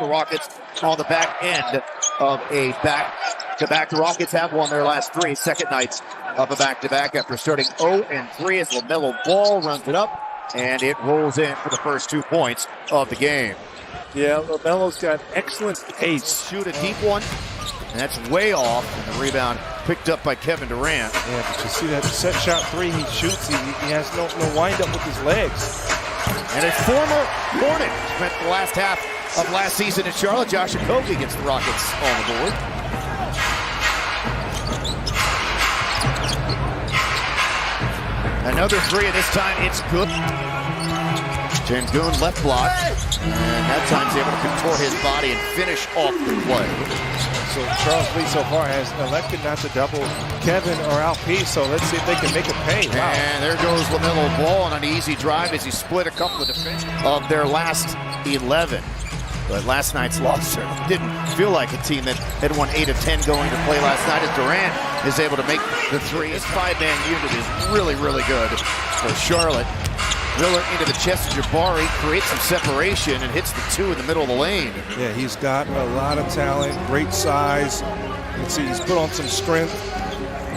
The Rockets on the back end of a back-to-back. The Rockets have won their last three, second nights of a back-to-back after starting 0-3 as LaMelo Ball runs it up, and it rolls in for the first 2 points of the game. Yeah, LaMelo's got excellent pace. Shoot a deep one, and that's way off, and the rebound picked up by Kevin Durant. Yeah, but you see that set shot three he shoots, he has no wind-up with his legs. And a former Hornet spent the last half of last season in Charlotte. Josh Okogie gets the Rockets on the board. Another three, and this time it's good. Sengun left block, and that time he's able to contort his body and finish off the play. So Charles Lee so far has elected not to double Kevin or LP, so let's see if they can make it pay. Wow. And there goes LaMelo Ball on an easy drive as he split a couple of defenders of their last 11. But last night's loss didn't feel like a team that had won 8 of 10 going to play last night, as Durant is able to make the three. His five-man unit is really, really good for Charlotte. Miller into the chest of Jabari, creates some separation and hits the two in the middle of the lane. Yeah, he's got a lot of talent, great size. You can see he's put on some strength.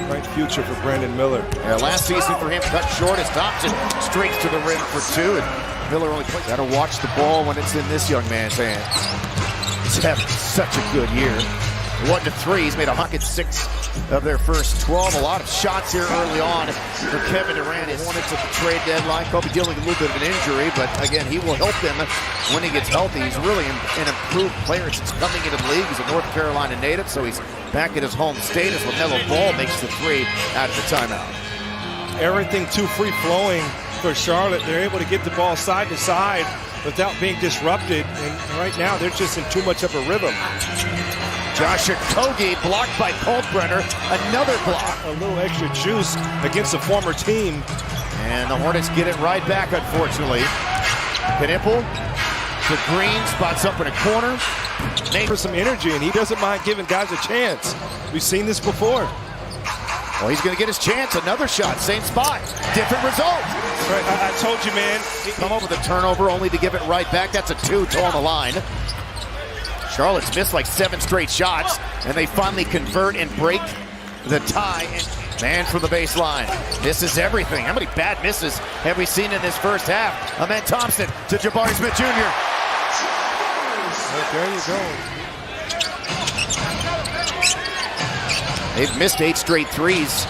Bright future for Brandon Miller. Yeah, last season for him cut short as Thompson straight to the rim for two, and Miller only plays. Gotta watch the ball when it's in this young man's hands. He's having such a good year. 1-3, he's made 106 of their first 12. A lot of shots here early on for Kevin Durant. His Hornets at the trade deadline, probably dealing with a little bit of an injury, but again, he will help them when he gets healthy. He's really an improved player since coming into the league. He's a North Carolina native, so he's back at his home state as LaMelo Ball makes the three out of the timeout. Everything too free-flowing for Charlotte. They're able to get the ball side to side without being disrupted, and right now they're just in too much of a rhythm. Josh Okogie blocked by Kalkbrenner. Another block. A little extra juice against a former team. And the Hornets get it right back, unfortunately. Knipple to Green, spots up in a corner. For some energy, and he doesn't mind giving guys a chance. We've seen this before. Well, he's going to get his chance. Another shot, same spot. Different result. Right, I told you, man. Come up with a turnover only to give it right back. That's a 2 on the line. Charlotte's missed like 7 straight shots, and they finally convert and break the tie. And man from the baseline. Misses everything. How many bad misses have we seen in this first half? Amen Thompson to Jabari Smith Jr. Well, there you go. They've missed 8 straight threes.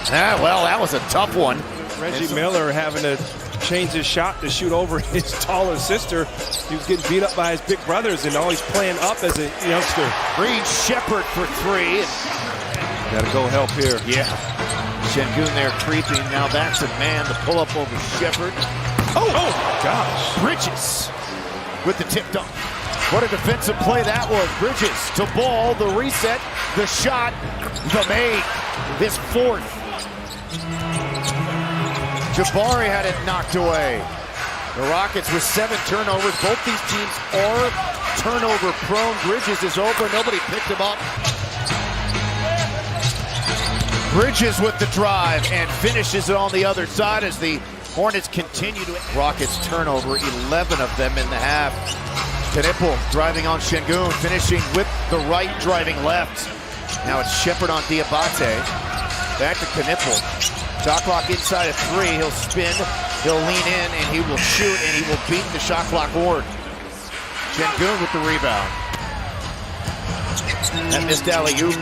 Well, that was a tough one. Reggie Miller having to change his shot to shoot over his taller sister. He was getting beat up by his big brothers, and now he's playing up as a youngster. Reed Shepard for 3. Gotta go help here. Yeah. Sengun there creeping. Now that's a man. The pull up over Shepard. Oh my gosh. Bridges with the tip dunk. What a defensive play that was. Bridges to Ball. The reset. The shot. The make. His 4th. Jabari had it knocked away. The Rockets with 7 turnovers. Both these teams are turnover prone. Bridges is open. Nobody picked him up. Bridges with the drive and finishes it on the other side as the Hornets continue to. Rockets turnover, 11 of them in the half. Knipple driving on Sengun, finishing with the right, driving left. Now it's Shepard on Diabate. Back to Knipple. Shot clock inside of 3. He'll spin, he'll lean in, and he will shoot, and he will beat the shot clock board. Sengun with the rebound. That missed alley-oop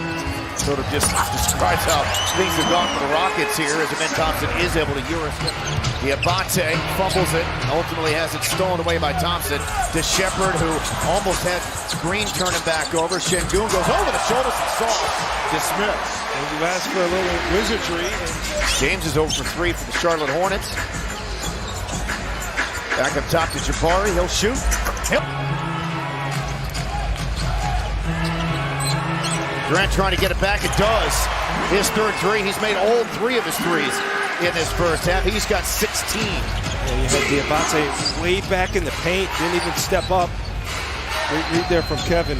sort of just describes how things have gone for the Rockets here, as Amen Thompson is able to Eurostep. Diabate fumbles it, and ultimately has it stolen away by Thompson to Shepard, who almost had Green turn him back over. Sengun goes over the shoulders and soft. Dismissed. And you asked for a little wizardry. James is over for 3 for the Charlotte Hornets. Back up top to Jabari. He'll shoot. Yep. Durant trying to get it back. It does. His 3rd three. He's made all 3 of his threes in this first half. He's got 16. And you had Diabate way back in the paint. Didn't even step up. Great read there from Kevin.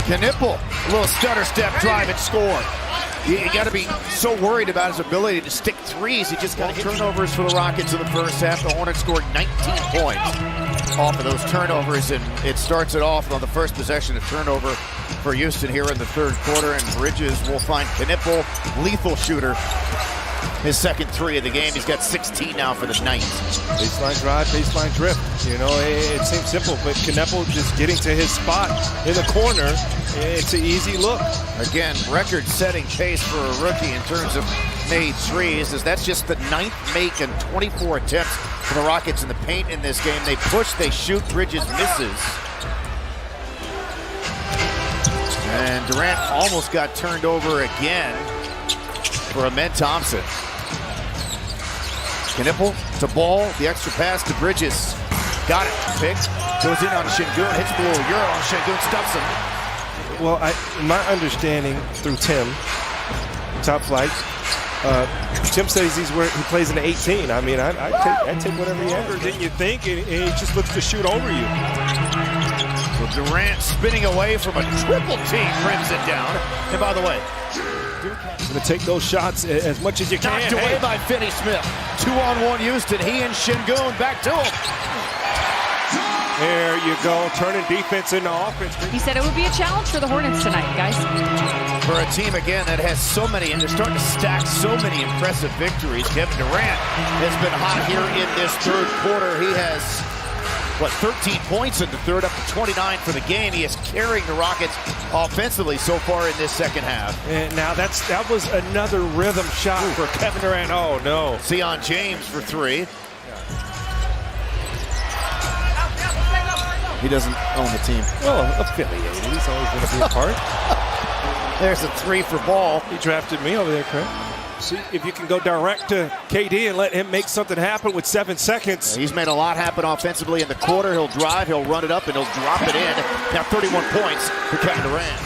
Knipple, a little stutter step, drive and score. You got to be so worried about his ability to stick threes. He just got turnovers for the Rockets in the first half. The Hornets scored 19 points. off of those turnovers, and it starts it off on the first possession, a turnover for Houston here in the third quarter, and Bridges will find Knipple, lethal shooter, his second three of the game. He's got 16 now for the night. Baseline drive, baseline drift. You know, it seems simple, but Knipple just getting to his spot in the corner, it's an easy look. Again, record-setting pace for a rookie in terms of made threes, as that's just the 9th make and 24 attempts for the Rockets in the paint in this game. They push, they shoot, Bridges misses. And Durant almost got turned over again for Amen Thompson. Knipple to Ball, the extra pass to Bridges. Got it, picked, goes in on Şengün, hits the little euro on Şengün, stuffs him. Well, my understanding through Tim, Top Flight, Tim says he plays in the 18. I mean, I take whatever he has. Than you think, and he just looks to shoot over you. So Durant spinning away from a triple team, rims it down. And by the way, going to take those shots as much as you can. Knocked away by Finney-Smith. 2-on-1 Houston. He and Şengün back to him. There you go, turning defense into offense. He said it would be a challenge for the Hornets tonight, guys. For a team, again, that has so many, and they're starting to stack so many impressive victories. Kevin Durant has been hot here in this third quarter. He has, 13 points in the third, up to 29 for the game. He is carrying the Rockets offensively so far in this second half. And now that was another rhythm shot for Kevin Durant. Oh, no. Zion James for three. He doesn't own the team. Well, affiliated. He's always going to be a part. There's a three for Ball. He drafted me over there, Craig. See if you can go direct to KD and let him make something happen with 7 seconds. He's made a lot happen offensively in the quarter. He'll drive, he'll run it up, and he'll drop it in. Now 31 points for Kevin Durant.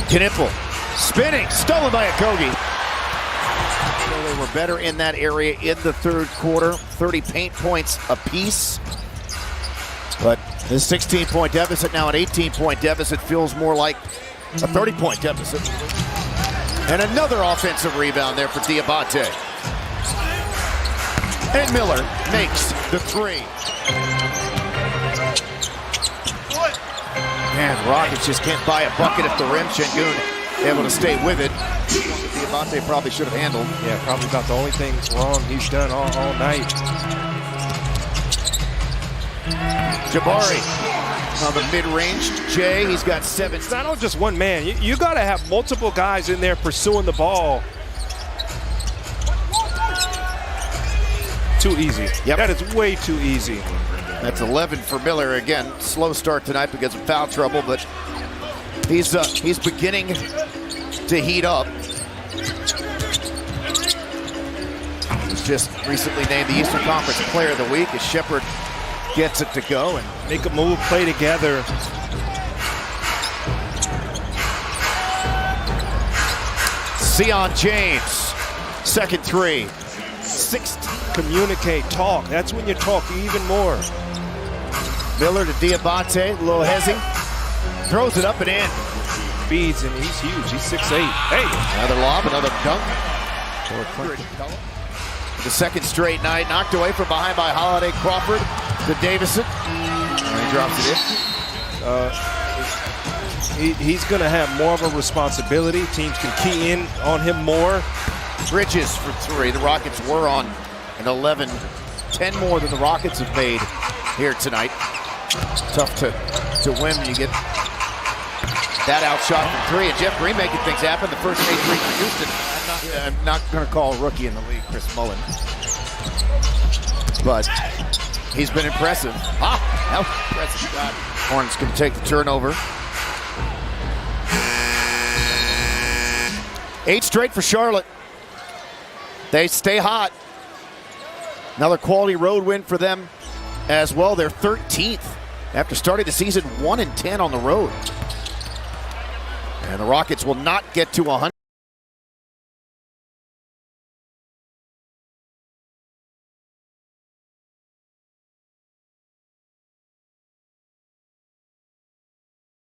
Knipple spinning, stolen by Okogie. They were better in that area in the third quarter. 30 paint points apiece. But this 16-point deficit, now an 18-point deficit, feels more like a 30-point deficit. And another offensive rebound there for Diabate. And Miller makes the three. Man, the Rockets just can't buy a bucket at the rim. Şengün able to stay with it. Diabate probably should have handled. Yeah, probably about the only thing wrong he's done all night. Jabari on the mid-range. Jay, he's got 7. It's not just one man. You got to have multiple guys in there pursuing the ball. Too easy. Yep. That is way too easy. That's 11 for Miller. Again, slow start tonight because of foul trouble, but he's beginning to heat up. He's just recently named the Eastern Conference Player of the Week as Shepherd gets it to go and make a move, play together. Zion James, second three. 16. Communicate, talk. That's when you talk even more. Miller to Diabate, a little hezzy. Throws it up and in. Feeds, and he's huge. He's 6'8". Hey! Another lob, another dunk. The second straight night, knocked away from behind by Holiday. Crawford to Davison. And he drops it in. He's going to have more of a responsibility. Teams can key in on him more. Bridges for three. The Rockets were on an 11. 10 more than the Rockets have made here tonight. Tough to win when you get that outshot from three. And Jeff Green making things happen. The first made three for Houston. I'm not going to call a rookie in the league Chris Mullin. But he's been impressive. That was impressive shot. Hornets going to take the turnover. 8 straight for Charlotte. They stay hot. Another quality road win for them as well. They're 13th after starting the season 1-10 on the road. And the Rockets will not get to 100.